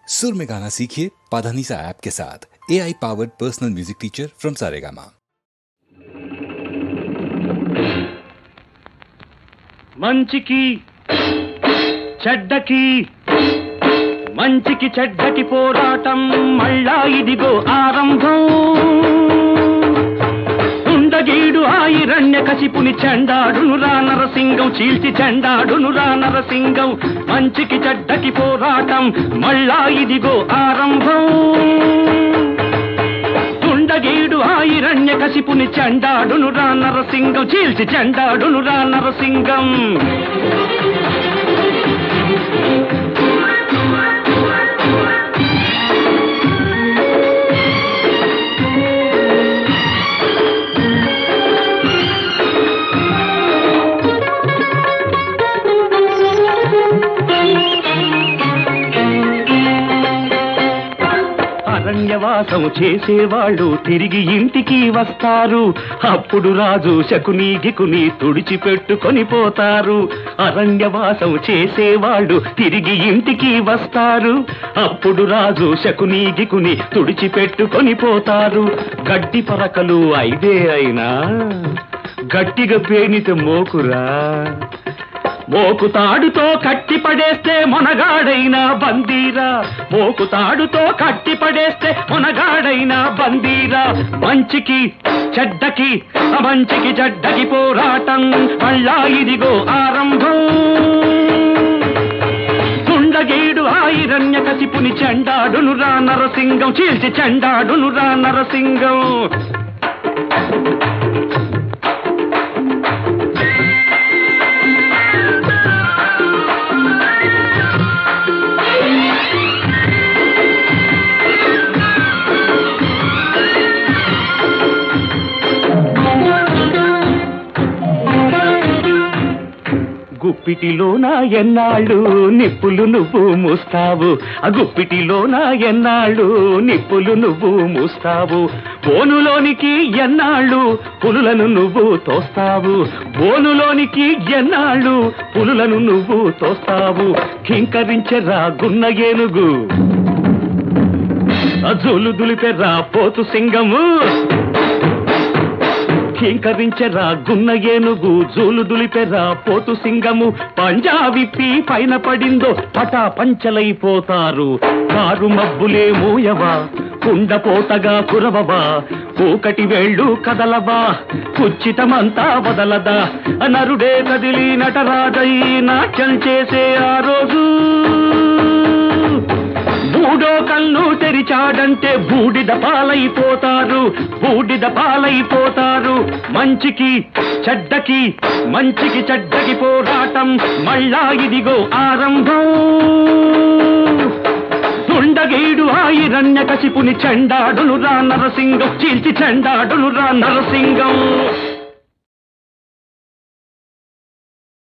सुर में गाना सीखिए पाधानीसा ऐप के साथ। AI powered personal music teacher from Saregama. మంచికి చెడ్డకి మంచికి చెడ్డకి పోరాటం మళ్ళా ఇదిగో ఆరంభం. ఉండగీడు ఆయిరణ్య కసిపుని చెండాడునురా నరసింగం, చీల్చి చెండాడునురా నరసింగం. మంచికి చెడ్డకి పోరాటం మళ్ళా ఇదిగో ఆరంభం. ఉండగీడు ఆయిరణ్య కసిపుని చెండాడునురా నరసింగం, చీల్చి చెండాడునురా నరసింగం. అరణ్యవాసం చేసేవాళ్ళు తిరిగి ఇంటికి వస్తారు. అప్పుడు రాజు శకుని గికుని తుడిచిపెట్టుకొని పోతారు. అరణ్యవాసం చేసేవాళ్ళు తిరిగి ఇంటికి వస్తారు. అప్పుడు రాజు శకుని గికుని తుడిచిపెట్టుకొని పోతారు. గడ్డి పరకలు ఐదే అయినా గట్టిగా పేనితే మోకురా. మోకుతాడుతో కట్టి పడేస్తే మొనగాడైనా బందీరా. మోకుతాడుతో కట్టి పడేస్తే మొనగాడైనా బందీరా. మంచికి చెడ్డకి మంచికి చెడ్డకి పోరాటం మళ్ళా ఇదిగో ఆరంభం. తుండగీడు ఆయిరణ్య కసిపుని చెండాడునురా నరసింగం, చీల్చి చెండాడునురా నరసింగం. గుప్పిటిలోన ఎన్నాళ్ళు నిప్పులు నువ్వు మూస్తావు. ఆ గుప్పిటిలోన ఎన్నాళ్ళు నిప్పులు నువ్వు మూస్తావు. బోనులోనికి ఎన్నాళ్ళు పులులను నువ్వు తోస్తావు. బోనులోనికి ఎన్నాళ్ళు పులులను నువ్వు తోస్తావు. కింకరించెరా గున్న ఏనుగు, జోలు దులిపెర్రా పోతు సింగము. కింకరించెరా గున్న ఏనుగు, జోలు దులిపెర్రా పోతు సింగము. పంజా విప్పి పైన పడిందో పటా పంచలైపోతారు. కారు మబ్బులే మూయవా, కుండపోతగా కురవవా. కూకటి వేళ్ళు కదలవా, కుచ్చితమంతా వదలదా. నరుడే కదిలి నటరాజై నాట్యం చేసే ఆ రోజు. మూడో కన్ను తెరిచాడంటే బూడిద పాలైపోతారు, బూడిద పాలైపోతారు. మంచికి చెడ్డకి మంచికి చెడ్డకి పోరాటం మళ్ళా ఇదిగో ఆరంభం. తుండగీడు ఆయిరణ్య కసిపుని చెండాడునురా నరసింగం, చీల్చి చెండాడునురా నరసింగం.